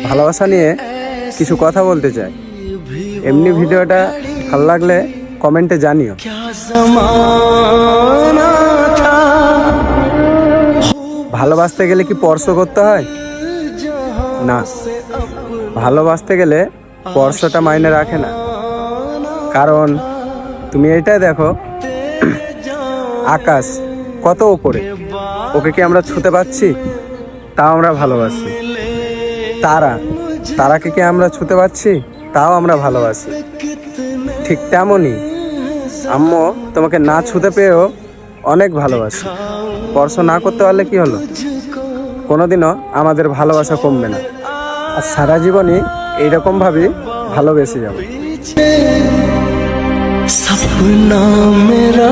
ভালোবাসা নিয়ে কিছু কথা বলতে চাই। এমনি ভিডিওটা ভালো লাগলে কমেন্টে জানিও। ভালোবাসতে গেলে কি স্পর্শ করতে হয়? না, ভালোবাসতে গেলে স্পর্শটা মাইনে রাখে না। কারণ তুমি এটাই দেখো, আকাশ কত উপরে, ওকে কি আমরা ছুঁতে পারছি? তাও আমরা ভালোবাসি। তারাকে কি আমরা ছুঁতে পারছি? তাও আমরা ভালোবাসি। ঠিক তেমনই আম্মু তোমাকে না ছুঁতে পেয়েও অনেক ভালোবাসি। স্পর্শ না করতে পারলে কি হলো? কোনোদিনও আমাদের ভালোবাসা কমবে না, আর সারা জীবনই এইরকমভাবেই ভালোবেসে যাবো। सपना मेरा